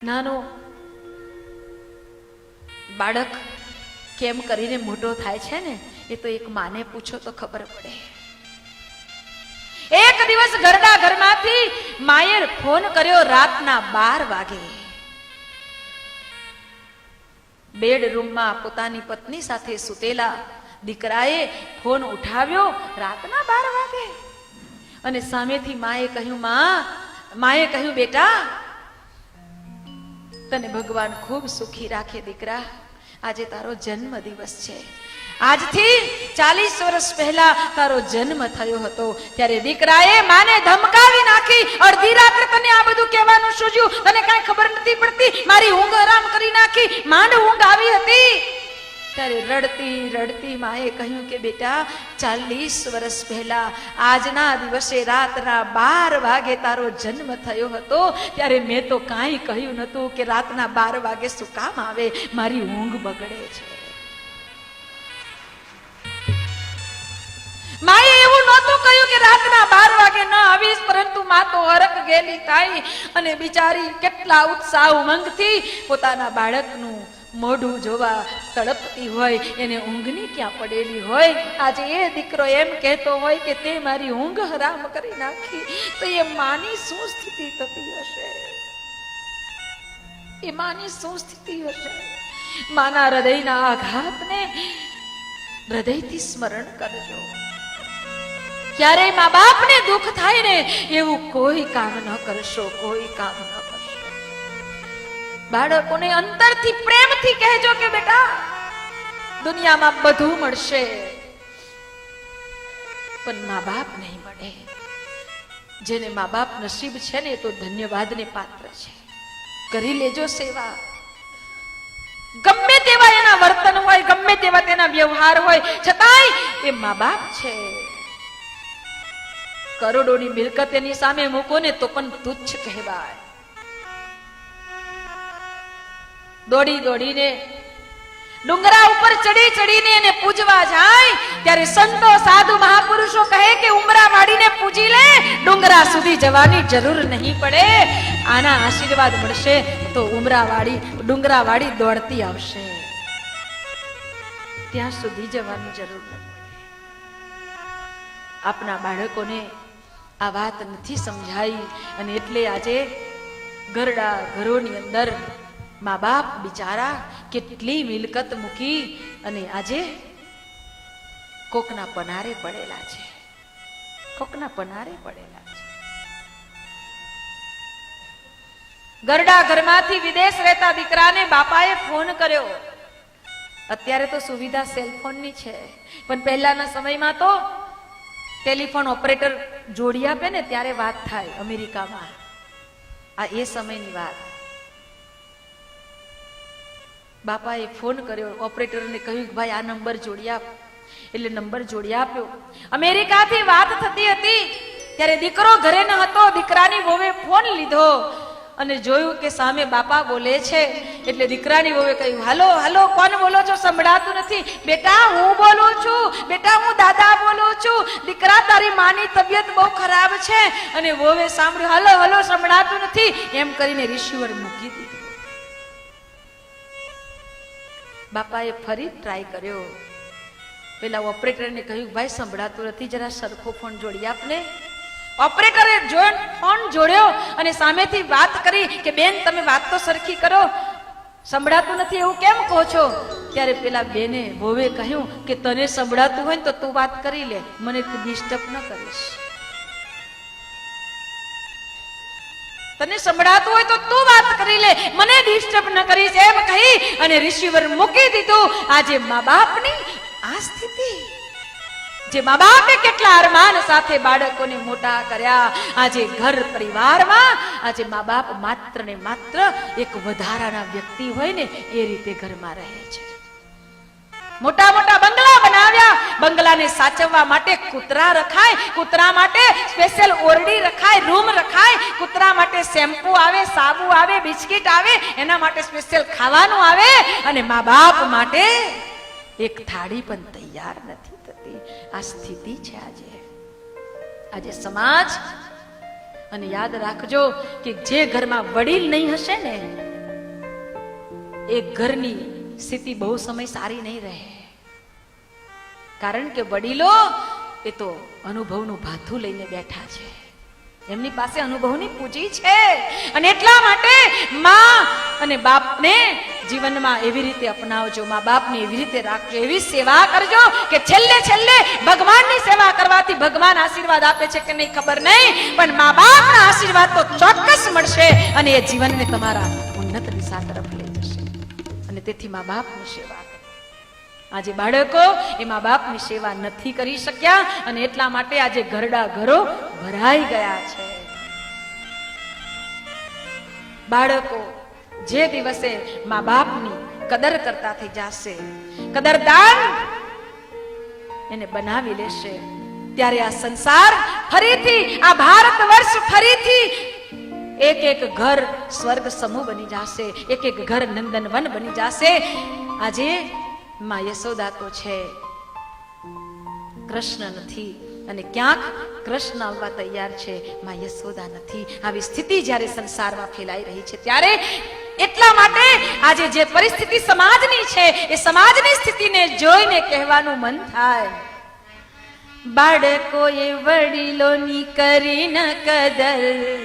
નાનો બાળક કેમ કરીને મોટો થાય છે ને, એ તો એક માને પૂછો તો ખબર પડે. એક દિવસ ઘરડા ઘરમાંથી માએ ફોન કર્યો રાતના 12 વાગે. બેડરૂમમાં પોતાની પત્ની સાથે સૂતેલા દીકરાએ ફોન ઉઠાવ્યો રાતના 12 વાગે અને સામેથી માએ કહ્યું, માએ કહ્યું, બેટા તને ભગવાન ખૂબ સુખી રાખે દીકરા, આજે તારો જન્મ દિવસ છે. આજથી 40 વર્ષ પહેલા તારો જન્મ થયો હતો. ત્યારે દીકરાએ માને ધમકાવી નાખી. અડધી રાત્રે તને આ બધું કહેવાનું સૂઝ્યું? તને કાંઈ ખબર નથી પડતી? મારી ઊંઘ હરામ કરી નાખી. માંડ ઊંઘ આવી હતી. ત્યારે રડતી રડતી માએ કહ્યું કે બેટા, 40 વર્ષ પહેલા આજના દિવસે રાતના 12 વાગે તારો જન્મ થયો હતો. ત્યારે મેં તો કાંઈ કહ્યું નતું કે રાતના 12 વાગે શું કામ આવે? મારી ઊંઘ બગડે છે. માએ એવું નહોતું કહ્યું કે રાતના 12 વાગે ન આવીશ, પરંતુ માં તો હરખ ગેલી થાય અને બિચારી કેટલા ઉત્સાહ ઉમંગથી પોતાના બાળકનું મોઢું જોવા તડપતી હોય. એને ઊંઘની ક્યાં પડેલી હોય. આજે એ દીકરો એમ કહેતો હોય કે તે મારી ઊંઘ હરામ કરી નાખી, તો એ માની શું સ્થિતિ થતી હશે? એ માની શું સ્થિતિ હશે? માના હૃદયના આઘાતને હૃદયથી સ્મરણ કરજો. ક્યારેય મા બાપને દુઃખ થાય ને, એવું કોઈ કામ ન કરશો, કોઈ કામ ન કરશો. બાળકોને અંતરથી પ્રેમથી કહેજો કે બેટા, દુનિયામાં બધું મળશે પણ મા બાપ નહીં મળે. જેને મા બાપ નસીબ છે ને, એ તો ધન્યવાદને પાત્ર છે. કરી લેજો સેવા. ગમે તેવા એના વર્તન હોય, ગમે તેવા તેના વ્યવહાર હોય, છતાંય એ મા બાપ છે. કરોડોની મિલકત એની સામે મૂકો ને તો પણ તુચ્છ કહેવાય. દોડી દોડીને ડુંગરા ઉપર ચડી ચડીને એને પૂજવા જાય ત્યારે સંતો સાધુ મહાપુરુષો કહે કે ઉમરા વાળીને પૂજી લે, ડુંગરા સુધી જવાની જરૂર નહીં પડે. આના આશીર્વાદ મળશે તો ડુંગરા વાળી દોડતી આવશે. ત્યાં સુધી જવાની જરૂર નથી. આપના બાળકોને આ વાત નથી સમજાઈ અને એટલે આજે ઘરડા ઘરોની અંદર મા બાપ બિચારા કેટલી મિલકત મૂકી અને આજે કોકના પનારે પડેલા છે. કોકના પનારે પડેલા છે. ઘરડા ઘરમાંથી વિદેશ રહેતા દીકરાને બાપાએ ફોન કર્યો. અત્યારે તો સુવિધા સેલફોનની છે, પણ પહેલાના સમયમાં તો ટેલિફોન ઓપરેટર જોડી આપે ને ત્યારે વાત થાય અમેરિકામાં. આ એ સમયની વાત. બાપાએ ફોન કર્યો, ઓપરેટરને કહ્યું કે ભાઈ આ નંબર જોડી આપ. એટલે નંબર જોડી આપ્યો. અમેરિકાથી વાત થતી હતી ત્યારે દીકરો ઘરે ન હતો. દીકરાની વહુએ ફોન લીધો અને જોયું કે સામે બાપા બોલે છે. એટલે દીકરાની વહુએ કહ્યું, હાલો હાલો, કોણ બોલો છો? સંભળાતું નથી. બેટા હું બોલું છું, બેટા હું દાદા બોલું છું. દીકરા તારી માની તબિયત બહુ ખરાબ છે. અને વહુએ સાંભળ્યું, હાલો હાલો, સંભળાતું નથી. એમ કરીને રિસીવર મૂકી દીધું. બાપાએ ફરી ટ્રાય કર્યો. પેલા ઓપરેટરને કહ્યું, ભાઈ સંભળાતું નથી, જરા સરખો ફોન જોડી આપને. ઓપરેટરે ફોન જોડ્યો અને સામેથી વાત કરી કે બેન તમે વાત તો સરખી કરો, સંભળાતું નથી એવું કેમ કહો છો? ત્યારે પેલા બેને વહુએ કહ્યું કે તને સંભળાતું હોય ને તો તું વાત કરી લે, મને તું ડિસ્ટર્બ ન કરીશ. તને સંભળાતું હોય તો તું વાત કરી લે, મને ડિસ્ટર્બ ન કરીશ. એમ કહી અને રિસીવર મૂકી દીધું. આજે મા બાપની આ સ્થિતિ. જે મા બાપે કેટલા અરમાન સાથે બાળકોને મોટા કર્યા, આજે ઘર પરિવારમાં આજે મા બાપ માત્ર ને માત્ર એક વધારાના વ્યક્તિ હોય ને એ રીતે ઘરમાં રહે છે. મોટા મોટા બંગલા બનાવ્યા. બંગલાને સાચવવા માટે કૂતરા રખાય, કૂતરા માટે સ્પેશિયલ ઓરડી રખાય, રૂમ રખાય. કૂતરા માટે શેમ્પુ આવે, સાબુ આવે, બિસ્કિટ આવે, એના માટે સ્પેશિયલ ખાવાનું આવે. અને મા બાપ માટે એક થાળી પણ તૈયાર નથી થતી. આ સ્થિતિ છે આજે સમાજ. અને યાદ રાખજો કે જે ઘરમાં વડીલ નહીં હશે ને એ ઘરની સ્થિતિ બહુ સમય સારી નહીં રહે. કારણ કે વડીલો એ તો અનુભવનું ભાથું લઈને બેઠા છે, એમની પાસે અનુભવની પૂંજી છે. અને એટલા માટે માં અને બાપને જીવનમાં એવી રીતે અપનાવજો, મા બાપને એવી રીતે રાખજો, એવી સેવા કરજો કે છેલ્લે છેલ્લે ભગવાનની સેવા કરવાથી ભગવાન આશીર્વાદ આપે છે કે નહીં ખબર નહીં, પણ મા બાપના આશીર્વાદ તો ચોક્કસ મળશે અને એ જીવનને તમારા ઉન્નત દિશા તરફ લઈ જશે. અને તેથી મા બાપની સેવા કરો. આજે બાળકો એ મા બાપની સેવા નથી કરી શક્યા અને એટલા માટે આજે ઘરડા ઘરો ભરાઈ ગયા છે. બાળકો જે દિવસે મા બાપની કદર કરતા થઈ જશે, કદરદાન એને બનાવી લેશે, ત્યારે આ સંસાર ફરીથી, આ ભારત વર્ષ ફરીથી એક એક ઘર સ્વર્ગ સમૂહ બની જશે, એક એક ઘર નંદનવન બની જશે. આજે માં યશોદા તો છે, કૃષ્ણ નથી, અને ક્યાંક કૃષ્ણ આવવા તૈયાર છે, માં યશોદા નથી. આવી સ્થિતિ જ્યારે સંસારમાં ફેલાઈ રહી છે ત્યારે એટલા માટે આજે જે પરિસ્થિતિ સમાજની છે એ સમાજની સ્થિતિને જોઈને કહેવાનું મન થાય, બાળકોએ વડીલોની કરી ન કદર,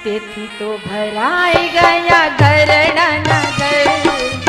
તેથી તો ભરાઈ ગયા ઘરડાના ઘર.